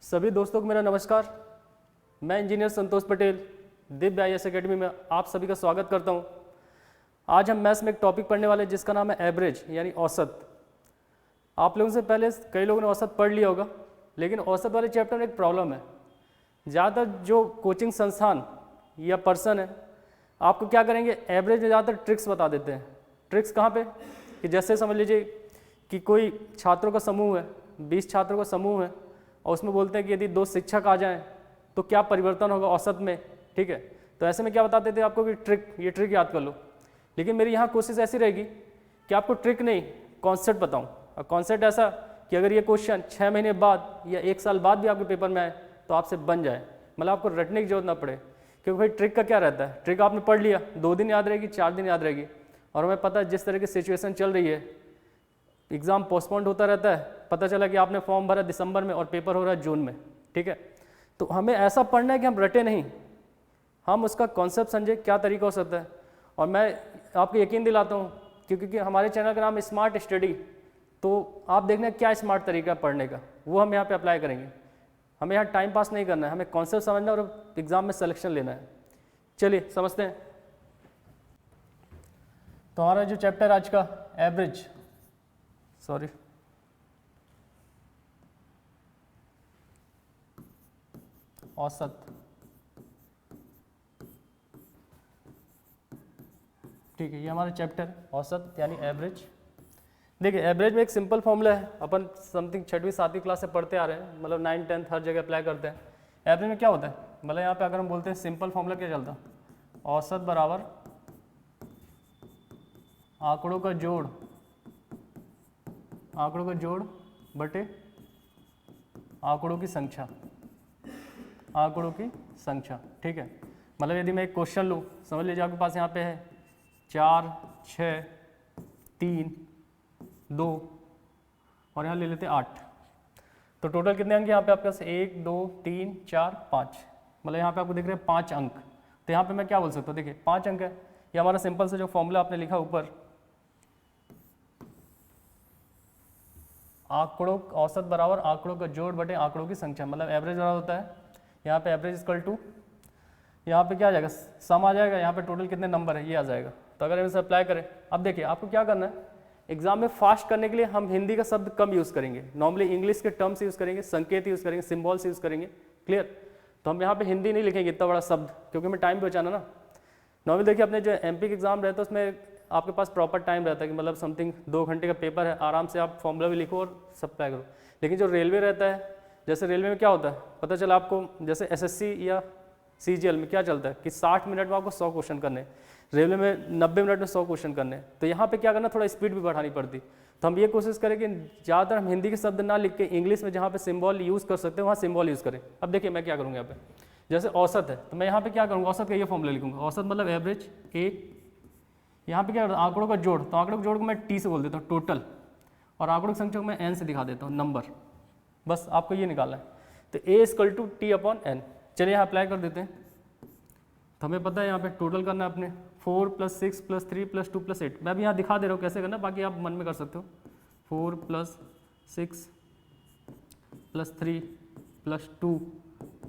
सभी दोस्तों को मेरा नमस्कार। मैं इंजीनियर संतोष पटेल दिव्य IAS एकेडमी में आप सभी का स्वागत करता हूं। आज हम मैथ्स में एक टॉपिक पढ़ने वाले हैं जिसका नाम है एवरेज यानी औसत। आप लोगों से पहले कई लोगों ने औसत पढ़ लिया होगा, लेकिन औसत वाले चैप्टर में एक प्रॉब्लम है। ज़्यादातर जो कोचिंग संस्थान या पर्सन है आपको क्या करेंगे, एवरेज में ज़्यादातर ट्रिक्स बता देते हैं। ट्रिक्स कहाँ पे कि जैसे समझ लीजिए कि कोई छात्रों का समूह है, 20 छात्रों का समूह है और उसमें बोलते हैं कि यदि 2 शिक्षक आ जाएं तो क्या परिवर्तन होगा औसत में, ठीक है। तो ऐसे में क्या बताते थे आपको कि ये ट्रिक याद कर लो। लेकिन मेरी यहाँ कोशिश ऐसी रहेगी कि आपको ट्रिक नहीं कॉन्सेप्ट बताऊँ। और कॉन्सेप्ट ऐसा कि अगर ये क्वेश्चन 6 महीने बाद या 1 साल बाद भी आपके पेपर में आए तो आपसे बन जाए, मतलब आपको रटने की जरूरत ना पड़े। क्योंकि भाई ट्रिक का क्या रहता है, ट्रिक आपने पढ़ लिया 2 दिन याद रहेगी, 4 दिन याद रहेगी। और हमें पता है जिस तरह की सिचुएशन चल रही है, एग्ज़ाम पोस्टपोन्ड होता रहता है, पता चला कि आपने फॉर्म भरा दिसंबर में और पेपर हो रहा है जून में, ठीक है। तो हमें ऐसा पढ़ना है कि हम रटे नहीं, हम उसका कॉन्सेप्ट समझे क्या तरीका हो सकता है। और मैं आपको यकीन दिलाता हूँ क्योंकि हमारे चैनल का नाम है स्मार्ट स्टडी, तो आप देखना क्या स्मार्ट तरीका है पढ़ने का, वो हम यहाँ पे अप्लाई करेंगे। हमें यहाँ टाइम पास नहीं करना है, हमें कॉन्सेप्ट समझना है और एग्ज़ाम में सिलेक्शन लेना है। चलिए समझते हैं। तो हमारा जो चैप्टर आज का एवरेज, औसत, ठीक है, ये हमारा चैप्टर औसत यानी एवरेज। देखिए एवरेज में एक सिंपल फॉर्मूला है, अपन समथिंग 6वीं 7वीं क्लास से पढ़ते आ रहे हैं, मतलब 9th 10th हर जगह अप्लाई करते हैं। एवरेज में क्या होता है, मतलब यहाँ पे अगर हम बोलते हैं सिंपल फॉर्मूला क्या चलता है, औसत बराबर आंकड़ों का जोड़ बटे आंकड़ों की संख्या, ठीक है। मतलब यदि मैं एक क्वेश्चन लूँ, समझ लीजिए आपके पास यहाँ पे है 4 6 3 2 और यहाँ ले लेते हैं 8, तो टोटल कितने अंक यहाँ पे आपके पास 1 2 3 4 5, मतलब यहाँ पे आपको दिख रहे हैं 5 अंक। तो यहाँ पे मैं क्या बोल सकता हूँ, देखिए 5 अंक है, ये हमारा सिंपल से जो फॉर्मूला आपने लिखा ऊपर, आंकड़ों औसत बराबर आंकड़ों का जोड़ बटे आंकड़ों की संख्या, मतलब एवरेज बराबर होता है यहाँ पे एवरेज इक्वल टू, यहाँ पे क्या आ जाएगा, सम आ जाएगा, यहाँ पे टोटल कितने नंबर है ये आ जाएगा। तो अगर हम इसे अप्लाई करें, अब देखिए आपको क्या करना है, एग्जाम में फास्ट करने के लिए हम हिंदी का शब्द कम यूज़ करेंगे, नॉर्मली इंग्लिश के टर्म्स यूज़ करेंगे, संकेत यूज़ करेंगे, सिम्बॉल्स यूज़ करेंगे, क्लियर। तो हम यहाँ पे हिंदी नहीं लिखेंगे इतना बड़ा शब्द, क्योंकि हमें टाइम बचाना ना। नॉर्मली देखिए अपने जो MP के एग्जाम रहता है उसमें आपके पास प्रॉपर टाइम रहता है कि मतलब समथिंग 2 घंटे का पेपर है, आराम से आप फॉर्मूला भी लिखो और सब अप्लाई करो। लेकिन जो रेलवे रहता है, जैसे रेलवे में क्या होता है पता चला आपको, जैसे SSC या CGL में क्या चलता है कि 60 मिनट में आपको 100 क्वेश्चन करने, रेलवे में 90 मिनट में 100 क्वेश्चन करने। तो यहाँ पे क्या करना, थोड़ा स्पीड भी बढ़ानी पड़ती। तो हम ये कोशिश करें कि ज़्यादातर हम हिंदी के शब्द ना लिख के इंग्लिश में जहाँ पे सिम्बॉल यूज़ कर सकते हैं वहाँ सिम्बॉल यूज़ करें। अब देखिए मैं क्या करूँगा, यहाँ पे जैसे औसत है तो मैं यहाँ पे क्या करूँगा, औसत का ये फॉर्मूला लिखूँगा, औसत मतलब एवरेज A, यहाँ पे क्या करता हूँ आंकड़ों का जोड़, तो आंकड़ों के जोड़ को मैं T से बोल देता हूँ टोटल, और आंकड़ों की संख्या को मैं N से दिखा देता हूँ नंबर, बस आपको ये निकालना है। तो A = T/N। चलिए यहाँ अप्लाई कर देते हैं। तो हमें पता है यहाँ पे टोटल करना है अपने 4 + 6 + 3 + 2 + 8। मैं भी यहाँ दिखा दे रहा हूँ कैसे करना, बाकी आप मन में कर सकते हो। 4 + 6 + 3 + 2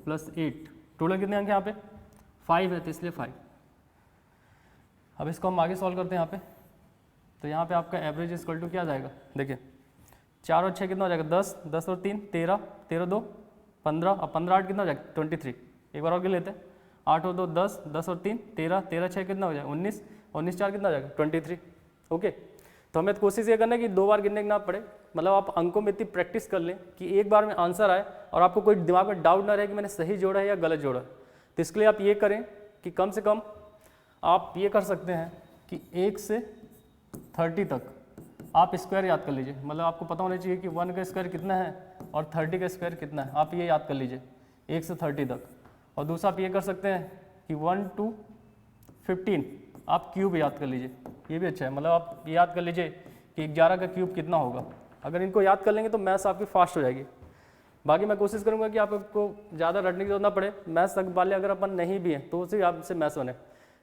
+ 8, टोटल कितने अंक यहाँ पे 5 है, तो इसलिए 5। अब इसको हम आगे सॉल्व करते हैं यहाँ पे। तो यहाँ पे आपका एवरेज इक्वल टू क्या आ जाएगा, देखिए 4 और 6 कितना हो जाएगा 10, 10 और 3 13, 13 2 15 और 15 8 कितना हो जाएगा 23। एक बार और गिन लेते हैं, 8 और 2 10, 10 और 3 13, 13 6 कितना हो जाएगा 19, 19 4 कितना हो जाएगा 23। ओके, तो हमें कोशिश ये करना है कि 2 बार गिनने ना पड़े, मतलब आप अंकों में इतनी प्रैक्टिस कर लें कि एक बार में आंसर आए और आपको कोई दिमाग में डाउट ना रहे कि मैंने सही जोड़ा है या गलत जोड़ा है। तो इसके लिए आप ये करें कि कम से कम आप ये कर सकते हैं कि 1 से 30 तक आप स्क्वायर याद कर लीजिए, मतलब आपको पता होना चाहिए कि 1 का स्क्वायर कितना है और 30 का स्क्वायर कितना है, आप ये याद कर लीजिए 1 से 30 तक। और दूसरा आप ये कर सकते हैं कि 1 to 15 आप क्यूब याद कर लीजिए, ये भी अच्छा है, मतलब आप ये याद कर लीजिए कि 11 का क्यूब कितना होगा। अगर इनको याद कर लेंगे तो मैथ्स आपकी फास्ट हो जाएगी। बाकी मैं कोशिश करूँगा कि आपको ज़्यादा रटने की जरूरत ना पड़े, मैथ्स तक वाले अगर अपन नहीं भी हैं तो उसी आपसे मैथ्स बने।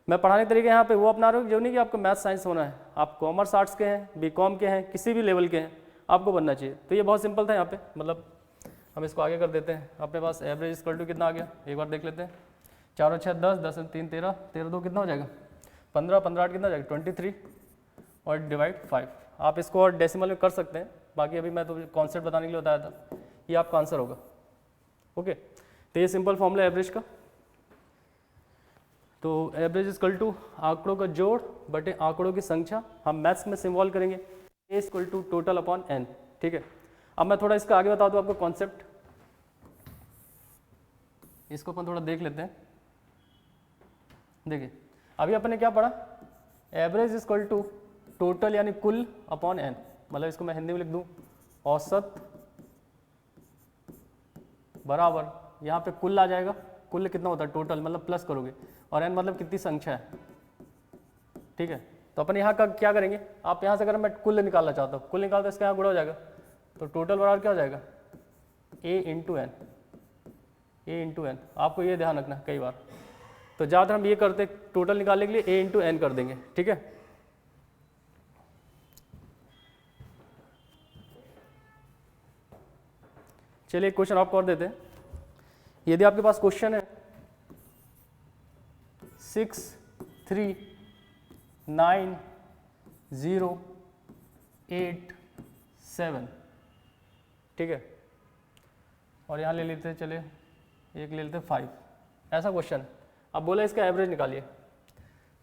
मैं पढ़ाने के तरीके यहाँ पे वो अपना रहा हूँ जो नहीं कि आपको मैथ्स साइंस होना है, आप कॉमर्स आर्ट्स के हैं, BCom के हैं, किसी भी लेवल के हैं, आपको बनना चाहिए। तो ये बहुत सिंपल था यहाँ पे, मतलब हम इसको आगे कर देते हैं। अपने पास एवरेज इक्वल टू कितना आ गया, एक बार देख लेते हैं। 4 और 6 10, 10 और 3 13, 13 2 कितना हो जाएगा 15, 15 8 कितना हो जाएगा 23 और डिवाइड 5। आप इसको और डेसिमल में कर सकते हैं, बाकी अभी मैं तो कॉन्सेप्ट बताने के लिए बताया था। ये आपका आंसर होगा। ओके, तो ये सिंपल फॉर्मूला एवरेज का। तो एवरेज इक्वल टू आंकड़ों का जोड़ बटे आंकड़ों की संख्या। हम मैथ्स में सिम्बॉल करेंगे A equal to total upon N. ठीक है, अब मैं थोड़ा इसका आगे बता दूँ आपको कॉन्सेप्ट, इसको अपन थोड़ा देख लेते हैं। देखिए अभी अपन ने क्या पढ़ा, एवरेज इक्वल टू टोटल यानी कुल अपॉन एन, मतलब इसको मैं हिंदी में लिख दूँ औसत बराबर, यहाँ पे कुल आ जाएगा, कुल कितना होता है टोटल मतलब प्लस करोगे, और एन मतलब कितनी संख्या है। ठीक है, तो अपन यहाँ का क्या करेंगे, आप यहाँ से अगर मैं कुल निकालना चाहता हूँ, कुल निकालता तो इसका यहाँ गुणा हो जाएगा, तो टोटल बराबर क्या हो जाएगा ए इंटू एन, ए इंटू एन। आपको ये ध्यान रखना कई बार, तो ज़्यादातर हम ये करते टोटल निकालने के लिए ए इंटू एन कर देंगे। ठीक है, चलिए एक क्वेश्चन आपको और देते हैं। यदि आपके पास क्वेश्चन है 6 3 9 0 8 7, ठीक है, और यहाँ ले लेते हैं, चलिए एक ले लेते हैं 5, ऐसा क्वेश्चन है। अब बोला इसका एवरेज निकालिए,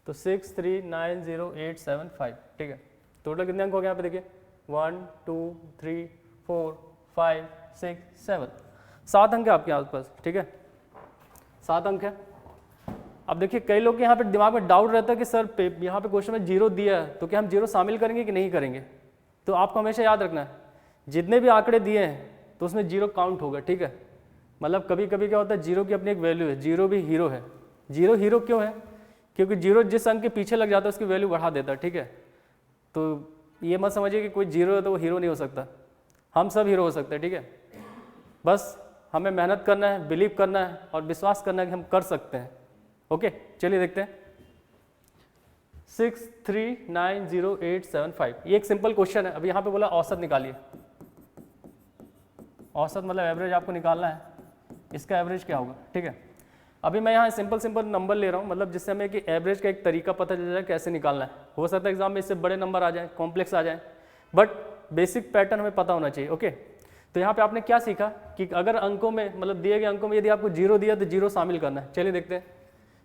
तो 6 3 9 0 8 7 5, ठीक है। टोटल कितने अंक हो गए यहाँ पे देखिए 1 2 3 4 5 6 7, 7 अंक है आपके आसपास। ठीक है, 7 अंक है। अब देखिए कई लोग के यहाँ पे दिमाग में डाउट रहता है कि सर यहाँ पे क्वेश्चन में 0 दिया है तो क्या हम 0 शामिल करेंगे कि नहीं करेंगे। तो आपको हमेशा याद रखना है जितने भी आंकड़े दिए हैं तो उसमें 0 काउंट होगा। ठीक है, मतलब कभी कभी क्या होता है 0 की अपनी एक वैल्यू है, 0 भी हीरो है। 0 हीरो क्यों है, क्योंकि 0 जिस अंक के पीछे लग जाता है उसकी वैल्यू बढ़ा देता है। ठीक है, तो ये मत समझिए कि कोई 0 है तो वो हीरो नहीं हो सकता, हम सब हीरो हो सकते हैं। ठीक है, बस हमें मेहनत करना है, बिलीव करना है और विश्वास करना है कि हम कर सकते हैं। ओके, चलिए देखते हैं 6 3 9 0 8 7 5, ये एक सिंपल क्वेश्चन है। अभी यहाँ पे बोला औसत निकालिए, औसत मतलब एवरेज आपको निकालना है, इसका एवरेज क्या होगा। ठीक है, अभी मैं यहाँ सिंपल नंबर ले रहा हूँ, मतलब जिससे हमें कि एवरेज का एक तरीका पता चल जाए कैसे निकालना है। हो सकता है एग्जाम में इससे बड़े नंबर आ जाए, कॉम्प्लेक्स आ जाए, बट बेसिक पैटर्न हमें पता होना चाहिए। ओके, तो यहाँ पे आपने क्या सीखा कि अगर अंकों में मतलब दिए गए अंकों में यदि आपको 0 दिया तो 0 शामिल करना है। चलिए देखते हैं,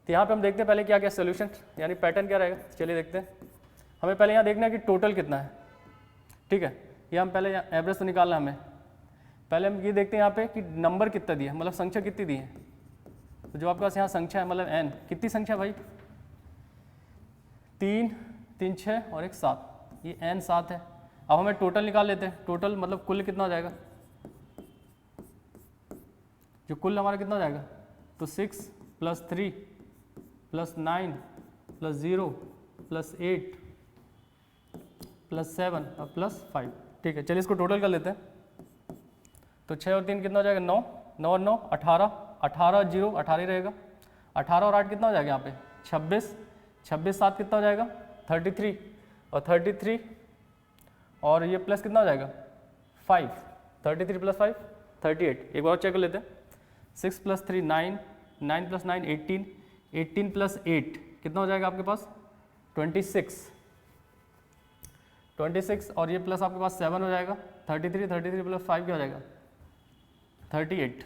तो यहाँ पे हम देखते हैं पहले क्या क्या सोल्यूशन यानी पैटर्न क्या रहेगा। चलिए देखते हैं, हमें पहले यहाँ देखना है कि टोटल कितना है। ठीक है, ये हम पहले एवरेज तो निकालना है हमें, पहले हम ये देखते हैं यहाँ पे कि नंबर कितना दिया, मतलब संख्या कितनी दी है। तो जो आपके पास यहाँ संख्या है मतलब n, कितनी संख्या भाई 3 3 6 और 1 7, ये n 7 है। अब हमें टोटल निकाल लेते हैं, टोटल मतलब कुल कितना हो जाएगा, जो कुल हमारा कितना हो जाएगा, तो 6 + 3 + 9 + 0 + 8 + 7 और +5। ठीक है, चलिए इसको टोटल कर लेते हैं। तो 6 और 3 कितना हो जाएगा 9, 9 और 9 18, 18 0 18 ही रहेगा, 18 और 8 कितना हो जाएगा यहाँ पे 26, 26 7 कितना हो जाएगा 33 और 33 और ये प्लस कितना हो जाएगा 5, 33 + 5 38। एक बार चेक कर लेते हैं, 6 + 3 9, 9 + 9 18, 18 + 8 कितना हो जाएगा आपके पास 26, 26 और ये प्लस आपके पास 7 हो जाएगा 33, 33 + 5 क्या हो जाएगा 38।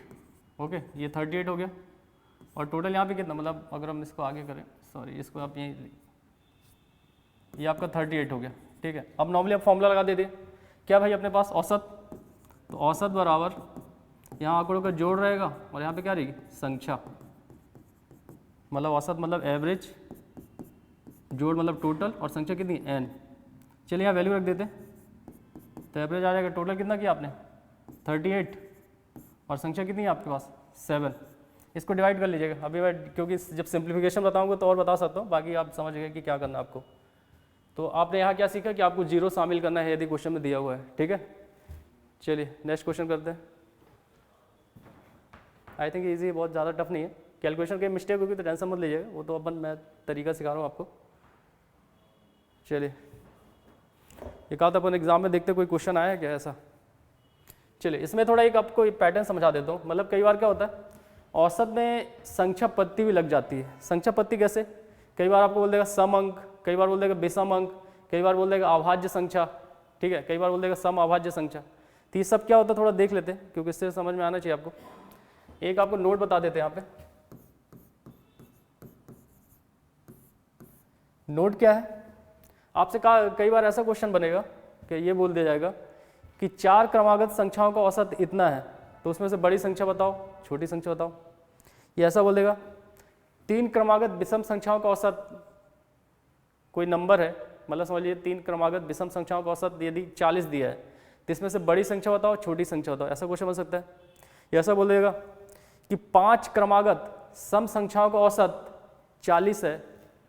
ओके, ये 38 हो गया। और टोटल यहाँ पे कितना, मतलब अगर हम इसको आगे करें, सॉरी इसको आप यहीं, ये आपका 38 हो गया। ठीक है, अब नॉर्मली आप फॉर्मूला लगा देते क्या भाई अपने पास औसत, तो औसत बराबर यहाँ आंकड़ों का जोड़ रहेगा और यहाँ पे क्या रहेगी संख्या, मतलब औसत मतलब एवरेज, जोड़ मतलब टोटल और संख्या कितनी n। चलिए यहाँ वैल्यू रख देते, तो एवरेज आ जाएगा, टोटल कितना किया आपने 38 और संख्या कितनी है आपके पास 7। इसको डिवाइड कर लीजिएगा, अभी मैं क्योंकि जब सिंप्लीफिकेशन बताऊंगा तो और बता सकता हूँ, बाकी आप समझ गए कि क्या करना है आपको। तो आपने यहाँ क्या सीखा कि आपको 0 शामिल करना है यदि क्वेश्चन में दिया हुआ है। ठीक है, चलिए नेक्स्ट क्वेश्चन करते हैं। आई थिंक ईजी है, बहुत ज़्यादा टफ नहीं है। कैलकुलेशन के मिस्टेक होगी तो टेंशन मत लीजिएगा, वो तो अपन मैं तरीका सिखा रहा हूँ आपको। चलिए, ये कहा था अपन एग्जाम में देखते कोई क्वेश्चन आया क्या ऐसा। चलिए इसमें थोड़ा एक आपको पैटर्न समझा देता हूँ। मतलब कई बार क्या होता है, औसत में संख्या पत्ती भी लग जाती है। संख्या पत्ती कैसे, कई बार आपको बोल देगा सम अंक, कई बार बोल देगा विषम अंक, कई बार बोल देगा अभाज्य संख्या, ठीक है, कई बार बोल देगा सम अभाज्य संख्या। तो ये सब क्या होता है थोड़ा देख लेते हैं, क्योंकि इससे समझ में आना चाहिए आपको। एक आपको नोट बता देते हैं यहाँ पे। नोट क्या है, आपसे कई बार ऐसा क्वेश्चन बनेगा कि ये बोल दिया जाएगा कि 4 क्रमागत संख्याओं का औसत इतना है, तो उसमें से बड़ी संख्या बताओ, छोटी संख्या बताओ। ये ऐसा बोल देगा 3 क्रमागत विषम संख्याओं का औसत कोई नंबर है, मतलब समझिए 3 क्रमागत विषम संख्याओं का औसत यदि 40 दिया है, तो इसमें से बड़ी संख्या बताओ, छोटी संख्या बताओ। ऐसा क्वेश्चन बन सकता है। ये ऐसा बोल देगा कि 5 क्रमागत सम संख्याओं का औसत 40 है।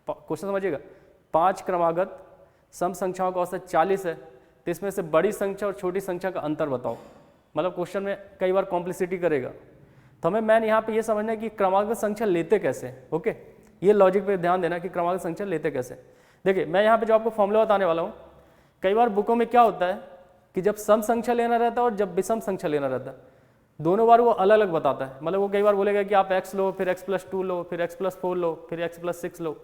क्वेश्चन समझिएगा, 5 क्रमागत सम संख्याओं का औसत 40 है, तो इसमें से बड़ी संख्या और छोटी संख्या का अंतर बताओ। मतलब क्वेश्चन में कई बार कॉम्प्लेक्सिटी करेगा, तो हमें मैन यहाँ पे ये समझना है कि क्रमागत संख्या लेते कैसे। ओके, ये लॉजिक पे ध्यान देना कि क्रमागत संख्या लेते कैसे। देखिए मैं यहाँ पे जो आपको फॉर्मूला बताने वाला हूँ, कई बार बुकों में क्या होता है कि जब सम संख्या लेना रहता है और जब विषम संख्या लेना रहता है, दोनों बार वो अलग अलग बताता है। मतलब वो कई बार बोलेगा कि आप x लो, फिर x+2 लो, फिर x+4 लो, फिर x+6 लो।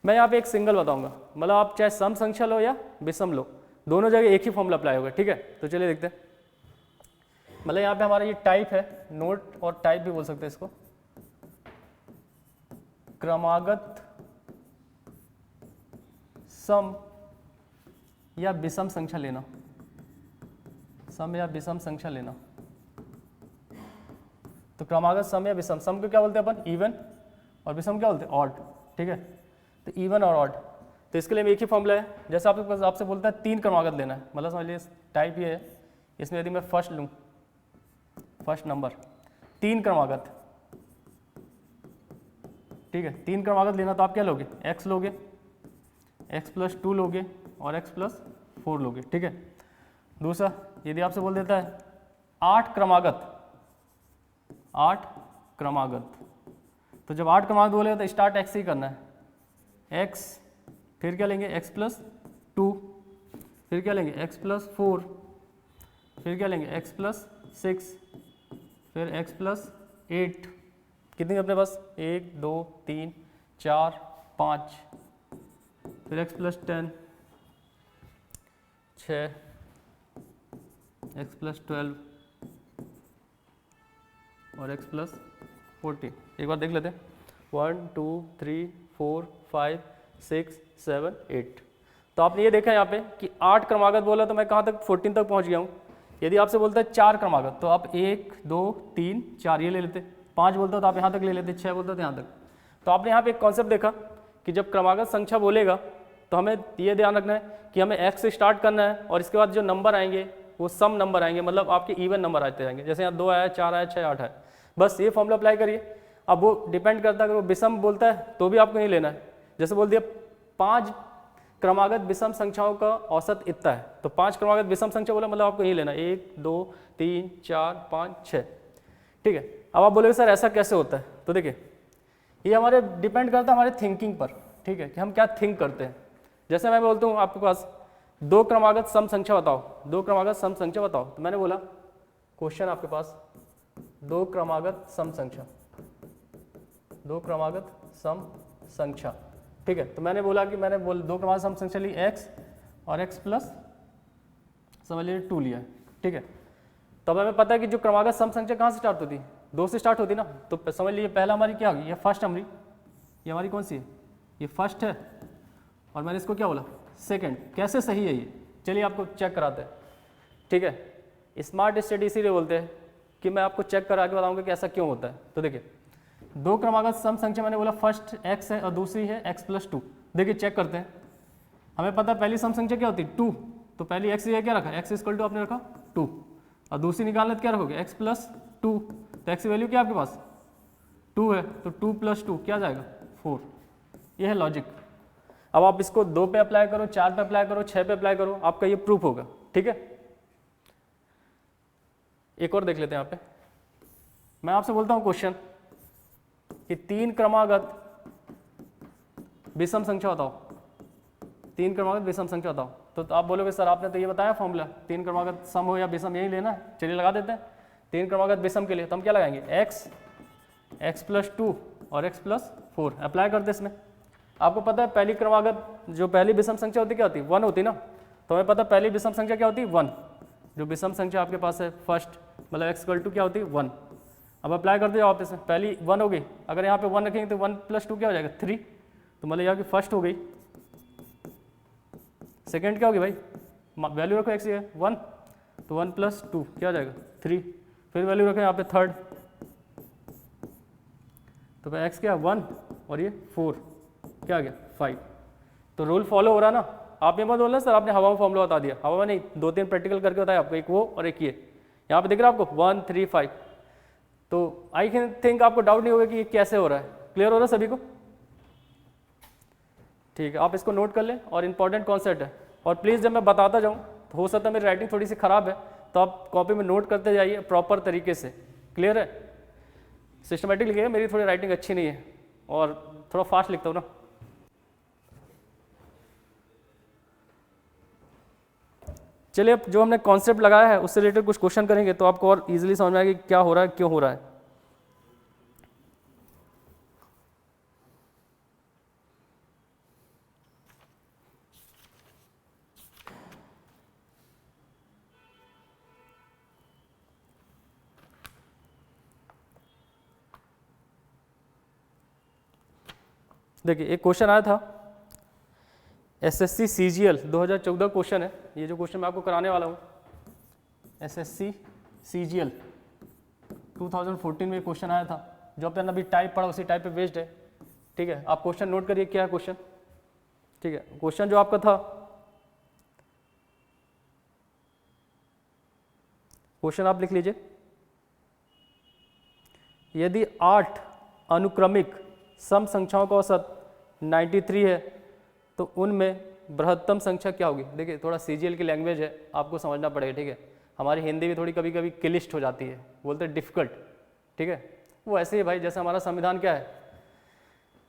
मैं यहाँ पे एक सिंगल बताऊंगा, मतलब आप चाहे सम संख्या लो या विषम लो, दोनों जगह एक ही फॉर्मूला अप्लाई होगा। ठीक है, तो चलिए देखते हैं। मतलब यहाँ पे हमारा ये टाइप है, नोट और टाइप भी बोल सकते हैं इसको। क्रमागत सम या विषम संख्या लेना, सम या विषम संख्या लेना। तो क्रमागत सम या विषम, सम को क्या बोलते हैं अपन, इवन, और विषम क्या बोलते हैं, ऑड। ठीक है, तो इवन और ऑड, तो इसके लिए एक ही फॉर्मूला है। जैसे आपसे बोलता है 3 क्रमागत लेना है, मतलब समझ लीजिए टाइप ये है, इसमें यदि मैं फर्स्ट लूँ, फर्स्ट नंबर 3 क्रमागत, ठीक है, 3 क्रमागत लेना, तो आप क्या लोगे, x लोगे, x+2 लोगे और x+4 लोगे। ठीक है, दूसरा यदि आपसे बोल देता है 8 क्रमागत, 8 क्रमागत, तो जब 8 क्रमागत बोलेगा तो स्टार्ट x से ही करना है, x, फिर क्या लेंगे x+2, फिर क्या लेंगे x+4, फिर क्या लेंगे x+6, फिर x+8। कितनी अपने पास, 1 2 3 4 5, फिर x+10, 6, x+12 और x+14। एक बार देख लेते हैं, 1 2 3 4 5 6 7 8। तो आपने ये देखा यहाँ पे कि 8 क्रमागत बोला, तो मैं कहाँ तक, 14 तक पहुँच गया हूँ। यदि आपसे बोलता है 4 क्रमागत, तो आप 1 2 3 4 ये ले लेते, 5 बोलता तो आप यहाँ तक ले लेते, 6 बोलता तो यहाँ तक। तो आपने यहाँ पे एक कॉन्सेप्ट देखा कि जब क्रमागत संख्या बोलेगा तो हमें ये ध्यान रखना है कि हमें x से स्टार्ट करना है, और इसके बाद जो नंबर आएंगे वो सम नंबर आएंगे, मतलब आपके इवन नंबर आते जाएंगे। जैसे यहाँ 2 आया, 4 आया, 6 8 है, बस ये फॉर्मूला अप्लाई करिए। अब वो डिपेंड करता है, अगर वो विषम बोलता है तो भी आपको नहीं लेना है। जैसे बोल दिया 5 क्रमागत विषम संख्याओं का औसत इतना है, तो 5 क्रमागत विषम संख्या बोला, मतलब आपको नहीं लेना, 1 2 3 4 5 6। ठीक है, अब आप बोलेगे सर ऐसा कैसे होता है, तो देखिए ये हमारे डिपेंड करता है हमारे थिंकिंग पर। ठीक है, कि हम क्या थिंक करते हैं। जैसे मैं बोलता हूँ आपके पास 2 क्रमागत सम संख्या बताओ, 2 क्रमागत सम संख्या बताओ, तो मैंने बोला क्वेश्चन आपके पास 2 क्रमागत सम संख्या, 2 क्रमागत सम संख्या। ठीक है, तो मैंने बोला कि 2 क्रमागत सम संख्या ली x और x प्लस समझ लीजिए 2 लिया है। ठीक है, तो अब हमें पता है कि जो क्रमागत सम संख्या कहाँ से स्टार्ट होती है, 2 से स्टार्ट होती है ना। तो समझ लीजिए पहला हमारी क्या होगी, ये फर्स्ट हमारी, ये हमारी कौन सी है, ये फर्स्ट है, और मैंने इसको क्या बोला, सेकंड। कैसे सही है ये, चलिए आपको चेक कराते हैं। ठीक है, स्मार्ट स्टडी इसीलिए बोलते हैं कि मैं आपको चेक करा के बताऊंगा कि ऐसा क्यों होता है। तो देखिए 2 क्रमागत सम संख्या मैंने बोला फर्स्ट x है और दूसरी है x+2। देखिए चेक करते हैं, हमें पता है पहली सम संख्या क्या होती है 2, तो पहली x ये क्या रखा, x= आपने रखा 2, और दूसरी निकालना तो क्या रखोगे x+2, तो x की वैल्यू क्या आपके पास 2 है, तो 2 + 2 क्या जाएगा 4। ये है लॉजिक। अब आप इसको 2 पे अप्लाई करो, 4 पे अप्लाई करो, 6 पे अप्लाई करो, आपका ये प्रूफ होगा। ठीक है, एक और देख लेते हैं। यहाँ पे मैं आपसे बोलता हूँ क्वेश्चन कि 3 क्रमागत विषम संख्या बताओ, 3 क्रमागत विषम संख्या बताओ, तो आप बोलोगे सर आपने तो ये बताया फॉर्मूला, 3 क्रमागत सम हो या विषम यही लेना है, चलिए लगा देते हैं। 3 क्रमागत विषम के लिए तो हम क्या लगाएंगे, x प्लस 2 और x प्लस 4 अप्लाई करते इसमें। आपको पता है पहली क्रमागत जो पहली विषम संख्या होती क्या होती है, 1 होती ना, तो हमें पता है पहली विषम संख्या क्या होती है, 1। जो विषम संख्या आपके पास है फर्स्ट मतलब x इक्वल टू क्या होती है, 1। अब अप्लाई करते जाओ आप इसमें, पहली 1 हो गई, अगर यहाँ पे 1 रखेंगे तो 1 प्लस 2 क्या हो जाएगा, 3, तो मतलब यहाँ की फर्स्ट हो गई। सेकेंड क्या होगी भाई, वैल्यू रखो x की 1, तो 1 प्लस 2 क्या हो जाएगा, 3, फिर वैल्यू रखें यहाँ पे थर्ड, तो भाई x क्या 1 और ये 4 क्या आ गया 5। तो रूल फॉलो हो रहा ना। आप ये मत बोलना सर आपने हवा में फॉर्मूला बता दिया, हवा में नहीं, 2-3 प्रैक्टिकल करके बताया आपको, एक वो और एक ये, यहाँ पे दिख रहा है आपको 1 3 5। तो आई थिंक आपको डाउट नहीं होगा कि ये कैसे हो रहा है, क्लियर हो रहा है सभी को, ठीक है। आप इसको नोट कर लें और इंपॉर्टेंट कॉन्सेप्ट है। और प्लीज़ जब मैं बताता जाऊँ तो हो सकता है मेरी राइटिंग थोड़ी सी ख़राब है, तो आप कॉपी में नोट करते जाइए प्रॉपर तरीके से, क्लियर है। सिस्टमेटिक लिखिए, मेरी थोड़ी राइटिंग अच्छी नहीं है और थोड़ा फास्ट लिखता हूँ ना। चलिए अब जो हमने कॉन्सेप्ट लगाया है उससे रिलेटेड कुछ क्वेश्चन करेंगे तो आपको और इजीली समझ में आएगा कि क्या हो रहा है, क्यों हो रहा है। देखिए एक क्वेश्चन आया था एसएससी सीजीएल 2014 क्वेश्चन है, ये जो क्वेश्चन मैं आपको कराने वाला हूँ एसएससी सीजीएल 2014 में क्वेश्चन आया था, जो आपने अभी टाइप पढ़ा उसी टाइप पे बेस्ड है, ठीक है। आप क्वेश्चन नोट करिए क्या है क्वेश्चन, ठीक है। क्वेश्चन जो आपका था, क्वेश्चन आप लिख लीजिए, यदि 8 अनुक्रमिक सम संख्याओं का औसत 93 है तो उनमें बृहत्तम संख्या क्या होगी। देखिए थोड़ा सीजीएल की लैंग्वेज है, आपको समझना पड़ेगा, ठीक है। हमारी हिंदी भी थोड़ी कभी कभी क्लिष्ट हो जाती है, बोलते हैं डिफिकल्ट, ठीक है। वो ऐसे ही भाई जैसे हमारा संविधान क्या है,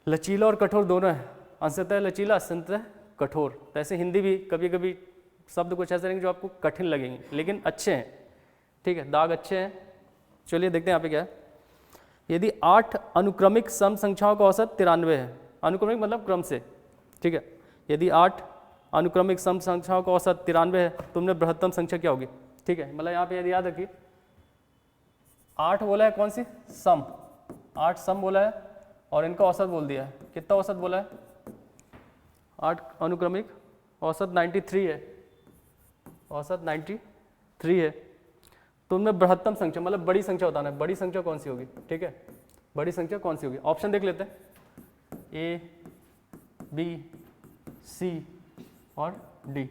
लचीला और कठोर दोनों है, अंशतः लचीला अंशतः कठोर, तो ऐसे हिंदी भी कभी कभी शब्द कुछ ऐसे रहेंगे जो आपको कठिन लगेंगे लेकिन अच्छे हैं, ठीक है, दाग अच्छे हैं। चलिए देखते हैं यहाँ पे क्या है। यदि 8 अनुक्रमिक सम संख्याओं का औसत 93 है, अनुक्रमिक मतलब क्रम से, ठीक है। यदि 8 अनुक्रमिक सम संख्याओं का औसत 93 है तो उनमें बृहत्तम संख्या क्या होगी, ठीक है। मतलब यहाँ पे यदि याद रखिए 8 बोला है, कौन सी सम, 8 सम बोला है और इनका औसत बोल दिया है, कितना औसत बोला है 8 अनुक्रमिक, औसत 93 है, औसत 93 है, तो उनमें बृहत्तम संख्या मतलब बड़ी संख्या बताना है, बड़ी संख्या कौन सी होगी, ठीक है, बड़ी संख्या कौन सी होगी। ऑप्शन देख लेते हैं, ए बी सी और डी।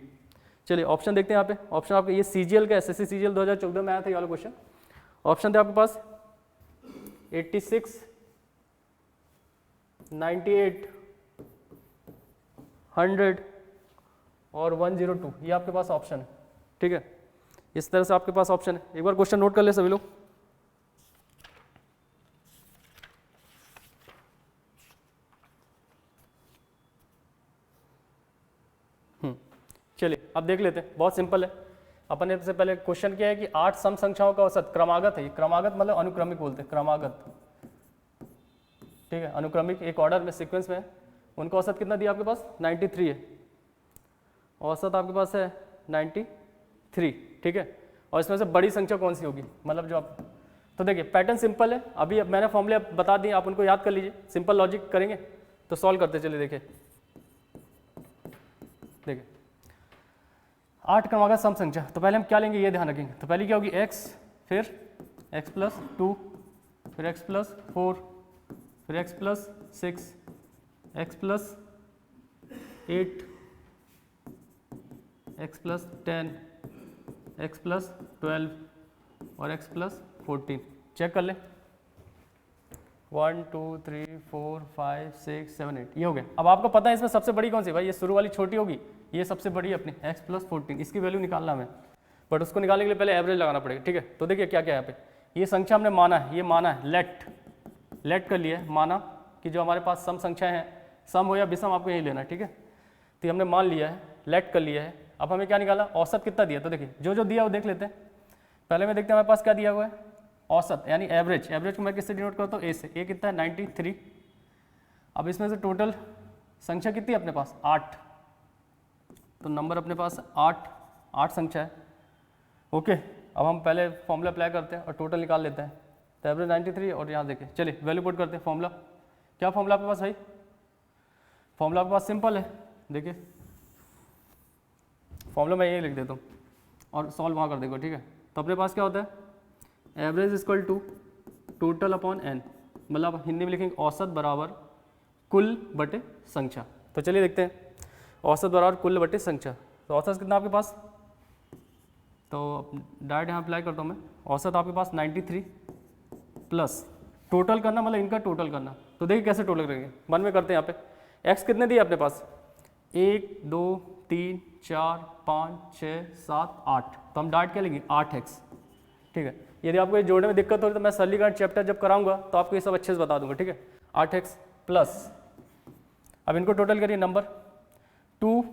चलिए ऑप्शन देखते हैं यहाँ पे। ऑप्शन आपके ये सीजीएल का एसएससी सीजीएल 2014 में आया था ये वाला क्वेश्चन। ऑप्शन थे आपके पास 86, 98, 100 और 102, ये आपके पास ऑप्शन है, ठीक है। इस तरह से आपके पास ऑप्शन है। एक बार क्वेश्चन नोट कर ले सभी लोग। चलिए अब देख लेते हैं, बहुत सिंपल है। अपन ने सबसे पहले क्वेश्चन किया है कि 8 सम संख्याओं का औसत क्रमागत है, क्रमागत मतलब अनुक्रमिक बोलते हैं, क्रमागत, ठीक है, अनुक्रमिक एक ऑर्डर में सीक्वेंस में, उनका औसत कितना दिया आपके पास 93 है, औसत आपके पास है 93, ठीक है। और इसमें से बड़ी संख्या कौन सी होगी, मतलब जो आप, तो देखिए पैटर्न सिंपल है, अभी मैंने फॉर्मूले बता दिए, आप उनको याद कर लीजिए, सिंपल लॉजिक करेंगे तो सॉल्व करते चलिए। देखिए 8 क्रमागत सम संख्या, तो पहले हम क्या लेंगे ये ध्यान रखेंगे। तो पहले क्या होगी x, फिर x प्लस 2, फिर x प्लस 4, फिर x plus 6, x plus 8, x plus 10, x plus 12 और x प्लस 14। चेक कर लें, 1 2 3 4 5 6 7 8, ये हो गया। अब आपको पता है इसमें सबसे बड़ी कौन सी, भाई ये शुरू वाली छोटी होगी, ये सबसे बड़ी है अपनी x प्लस 14, इसकी वैल्यू निकालना हमें, बट उसको निकालने के लिए पहले एवरेज लगाना पड़ेगा, ठीक है। तो देखिए क्या क्या है यहाँ पे, ये संख्या हमने माना है, ये माना है, लेट कर लिए, माना कि जो हमारे पास सम संख्या है, सम हो या विषम आपको यही लेना है, ठीक है। तो ये हमने मान लिया है, लेट कर लिया है, अब हमें क्या निकाला, औसत कितना दिया, तो देखिए जो जो दिया वो देख लेते हैं। पहले में देखते हैं हमारे पास क्या दिया हुआ है, औसत यानी एवरेज। एवरेज को मैं किससे डिनोट करता हूँ, ए से। ए कितना है 93। अब इसमें से टोटल संख्या कितनी है अपने पास, 8। तो नंबर अपने पास 8 संख्या है। ओके, अब हम पहले फॉर्मूला अप्लाई करते हैं और टोटल निकाल लेते हैं। तो एवरेज 93 और यहाँ देखिए, चलिए वैल्यू पुट करते हैं। फॉर्मूला क्या, फॉर्मूला आपके पास भाई, फॉर्मूला आपके पास सिंपल है, देखिए फॉर्मूला मैं यही लिख देता हूँ और सॉल्व वहाँ कर देगा, ठीक है। तो अपने पास क्या होता है, average equal to total upon n, मतलब हिंदी में लिखेंगे औसत बराबर कुल बटे संख्या। तो चलिए देखते हैं, औसत बराबर कुल बटे संख्या। तो औसत कितना आपके पास, तो डायरेक्ट यहाँ अप्लाई करता हूँ मैं। औसत आपके पास 93 प्लस टोटल करना, मतलब इनका टोटल करना। तो देखिए कैसे टोटल करेंगे, मन में करते हैं। यहाँ पे एक्स कितने दिए अपने पास, 1 2 3 4 5 6 7 8। तो हम डायरेक्ट क्या लेंगे 8x, ठीक है। यदि आपको ये जोड़ने में दिक्कत हो रही तो मैं सरलीकरण चैप्टर जब कराऊंगा तो आपको ये सब अच्छे से बता दूंगा, ठीक है। 8x प्लस, अब इनको टोटल करिए, नंबर 2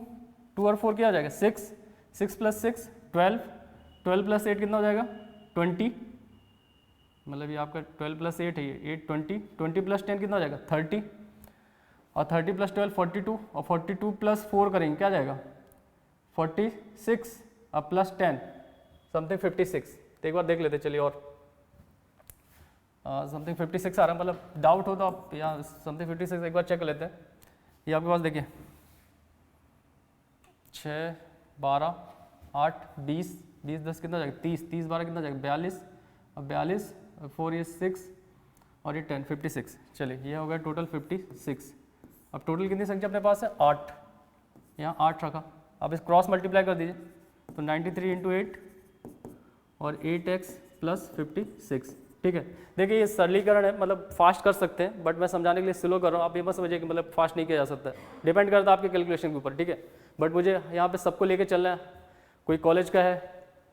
और 4 क्या हो जाएगा 6, 6 प्लस 6 12, 12 प्लस 8 कितना हो जाएगा 20, मतलब ये आपका 12 प्लस 8 है, ये 8 20, 20 प्लस 10 कितना हो जाएगा 30, और 30 प्लस 12 42, और 42 प्लस 4 करेंगे क्या जाएगा 46, अब प्लस 10 समथिंग 56। तो एक बार देख लेते चलिए, और समथिंग 56 आ रहा है, मतलब डाउट हो तो आप यहाँ समथिंग 56 एक बार चेक कर लेते हैं। ये आपके पास देखिए 6 12 8 20 20 10 कितना हो जाएगा 30, 30 12 कितना हो जाएगा 42, अब 42 4 ये 6 और ये 10 56। चलिए ये हो गया टोटल 56। अब टोटल कितनी संख्या अपने पास है 8, यहाँ 8 रखा। अब इस क्रॉस मल्टीप्लाई कर दीजिए, तो 93 इंटू 8 और 8x प्लस 56, ठीक है। देखिए ये सरलीकरण है, मतलब फास्ट कर सकते हैं, बट मैं समझाने के लिए स्लो कर रहा हूँ। आप ये मत समझिए कि मतलब फास्ट नहीं किया जा सकता, डिपेंड करता है आपके कैलकुलेशन के ऊपर, ठीक है। बट मुझे यहाँ पे सबको लेके चलना है, कोई कॉलेज का है,